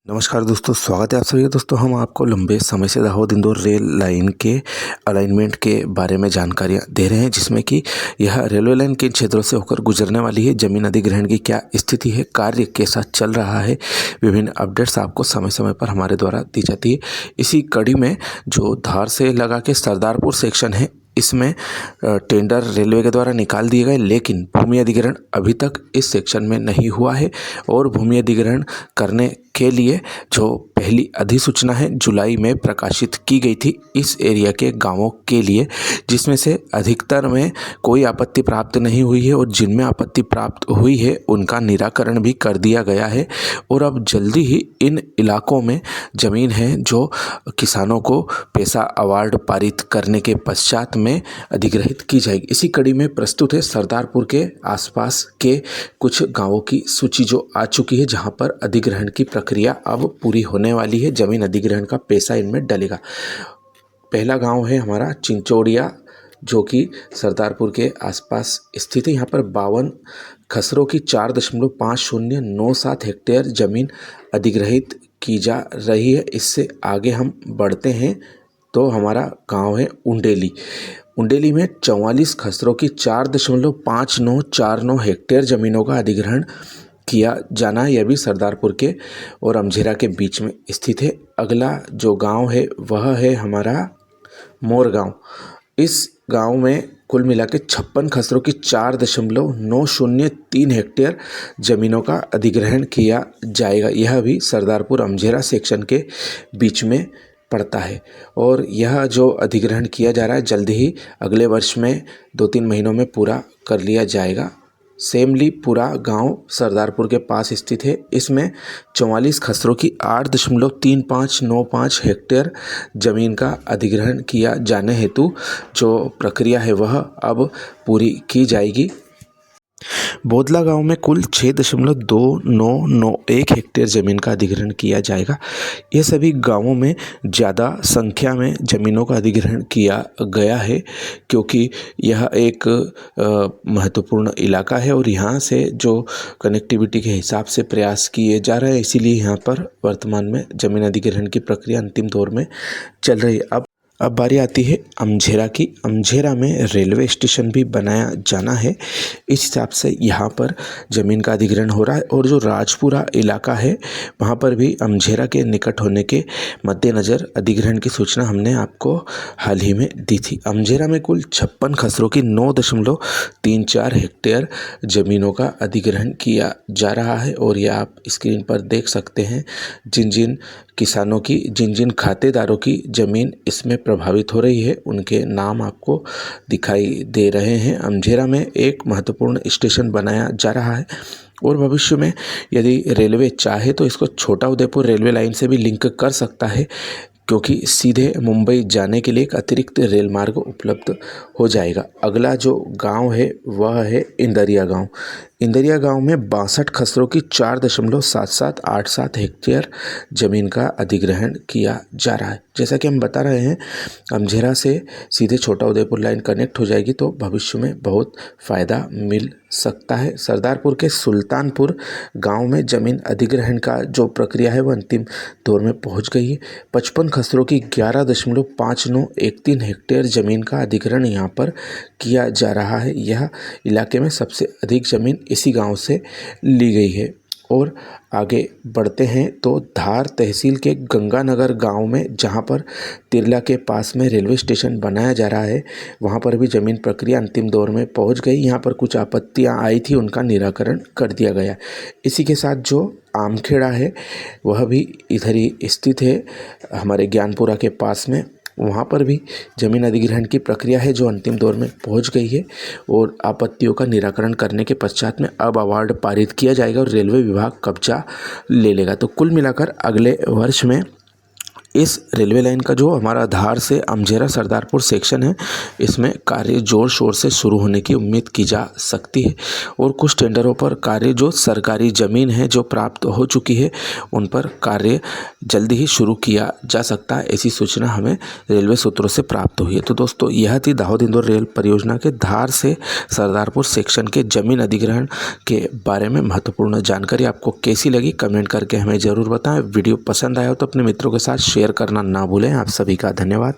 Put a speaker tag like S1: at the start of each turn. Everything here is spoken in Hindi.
S1: नमस्कार दोस्तों, स्वागत है आप सभी का। दोस्तों हम आपको लंबे समय से दाहोद इंदौर रेल लाइन के अलाइनमेंट के बारे में जानकारियां दे रहे हैं, जिसमें कि यह रेलवे लाइन किन क्षेत्रों से होकर गुजरने वाली है, जमीन अधिग्रहण की क्या स्थिति है, कार्य कैसा चल रहा है। विभिन्न अपडेट्स आपको समय समय पर हमारे द्वारा दी जाती है। इसी कड़ी में जो धार से लगा के सरदारपुर सेक्शन है, इसमें टेंडर रेलवे के द्वारा निकाल दिए गए, लेकिन भूमि अधिग्रहण अभी तक इस सेक्शन में नहीं हुआ है। और भूमि अधिग्रहण करने के लिए जो पहली अधिसूचना है जुलाई में प्रकाशित की गई थी इस एरिया के गांवों के लिए, जिसमें से अधिकतर में कोई आपत्ति प्राप्त नहीं हुई है और जिनमें आपत्ति प्राप्त हुई है उनका निराकरण भी कर दिया गया है। और अब जल्दी ही इन इलाकों में ज़मीन है जो किसानों को पैसा अवार्ड पारित करने के पश्चात में अधिग्रहित की जाएगी। इसी कड़ी में प्रस्तुत है सरदारपुर के आसपास के कुछ गांवों की सूची जो आ चुकी है, जहां पर अधिग्रहण की प्रक्रिया अब पूरी होने वाली है। जमीन अधिग्रहण का पैसा इनमें डलेगा। पहला गांव है हमारा चिंचोड़िया, जो कि सरदारपुर के आसपास स्थित है। यहाँ पर 52 खसरों की 4.5097 हेक्टेयर ज़मीन अधिग्रहित की जा रही है। इससे आगे हम बढ़ते हैं तो हमारा गांव है उंडेली। उंडेली में 44 खसरों की 4.5949 हेक्टेयर ज़मीनों का अधिग्रहण किया जाना है। यह भी सरदारपुर के और अमझेरा के बीच में स्थित है। अगला जो गांव है वह है हमारा मोर गांव। इस गांव में कुल मिला के 56 खसरों की 4.903 हेक्टेयर ज़मीनों का अधिग्रहण किया जाएगा। यह भी सरदारपुर अमझेरा सेक्शन के बीच में पड़ता है और यह जो अधिग्रहण किया जा रहा है जल्द ही अगले वर्ष में 2-3 महीनों में पूरा कर लिया जाएगा। सेमलीपुरा गांव सरदारपुर के पास स्थित है। इसमें 44 खसरों की 8.3595 हेक्टेयर ज़मीन का अधिग्रहण किया जाने हेतु जो प्रक्रिया है वह अब पूरी की जाएगी। बोदला गांव में कुल 6.2991 हेक्टेयर ज़मीन का अधिग्रहण किया जाएगा। ये सभी गांवों में ज़्यादा संख्या में ज़मीनों का अधिग्रहण किया गया है, क्योंकि यह एक महत्वपूर्ण इलाका है और यहाँ से जो कनेक्टिविटी के हिसाब से प्रयास किए जा रहे हैं, इसीलिए यहाँ पर वर्तमान में ज़मीन अधिग्रहण की प्रक्रिया अंतिम दौर में चल रही है। अब बारी आती है अमझेरा की। अमझेरा में रेलवे स्टेशन भी बनाया जाना है। इस हिसाब से यहाँ पर ज़मीन का अधिग्रहण हो रहा है और जो राजपुरा इलाका है वहाँ पर भी अमझेरा के निकट होने के मद्देनज़र अधिग्रहण की सूचना हमने आपको हाल ही में दी थी। अमझेरा में कुल 56 खसरों की 9.34 हेक्टेयर ज़मीनों का अधिग्रहण किया जा रहा है और यह आप स्क्रीन पर देख सकते हैं। जिन जिन किसानों की, जिन जिन खातेदारों की ज़मीन इसमें प्रभावित हो रही है उनके नाम आपको दिखाई दे रहे हैं। अमझेरा में एक महत्वपूर्ण स्टेशन बनाया जा रहा है और भविष्य में यदि रेलवे चाहे तो इसको छोटा उदयपुर रेलवे लाइन से भी लिंक कर सकता है, क्योंकि सीधे मुंबई जाने के लिए एक अतिरिक्त रेल मार्ग उपलब्ध हो जाएगा। अगला जो गांव है वह है इंदरिया गांव। इंदरिया गांव में 62 खसरों की 4.7787 हेक्टेयर ज़मीन का अधिग्रहण किया जा रहा है। जैसा कि हम बता रहे हैं, अमझेरा से सीधे छोटा उदयपुर लाइन कनेक्ट हो जाएगी तो भविष्य में बहुत फ़ायदा मिल सकता है। सरदारपुर के सुल्तानपुर गांव में ज़मीन अधिग्रहण का जो प्रक्रिया है वह अंतिम दौर में पहुंच गई है। 55 खसरों की 11.5913 हेक्टेयर ज़मीन का अधिग्रहण यहाँ पर किया जा रहा है। यह इलाके में सबसे अधिक ज़मीन इसी गांव से ली गई है। और आगे बढ़ते हैं तो धार तहसील के गंगानगर गांव में, जहां पर तिरला के पास में रेलवे स्टेशन बनाया जा रहा है, वहां पर भी ज़मीन प्रक्रिया अंतिम दौर में पहुंच गई। यहां पर कुछ आपत्तियां आई थी, उनका निराकरण कर दिया गया। इसी के साथ जो आमखेड़ा है वह भी इधर ही स्थित है, हमारे ज्ञानपुरा के पास में। वहाँ पर भी ज़मीन अधिग्रहण की प्रक्रिया है जो अंतिम दौर में पहुँच गई है और आपत्तियों का निराकरण करने के पश्चात में अब अवार्ड पारित किया जाएगा और रेलवे विभाग कब्जा ले लेगा। तो कुल मिलाकर अगले वर्ष में इस रेलवे लाइन का जो हमारा धार से अमझेरा सरदारपुर सेक्शन है, इसमें कार्य जोर शोर से शुरू होने की उम्मीद की जा सकती है और कुछ टेंडरों पर कार्य जो सरकारी ज़मीन है जो प्राप्त हो चुकी है उन पर कार्य जल्दी ही शुरू किया जा सकता है, ऐसी सूचना हमें रेलवे सूत्रों से प्राप्त हुई है। तो दोस्तों यह थी दाहोद इंदौर रेल परियोजना के धार से सरदारपुर सेक्शन के जमीन अधिग्रहण के बारे में महत्वपूर्ण जानकारी। आपको कैसी लगी कमेंट करके हमें ज़रूर बताएं। वीडियो पसंद आया हो तो अपने मित्रों के साथ शेयर करना ना भूलें। आप सभी का धन्यवाद।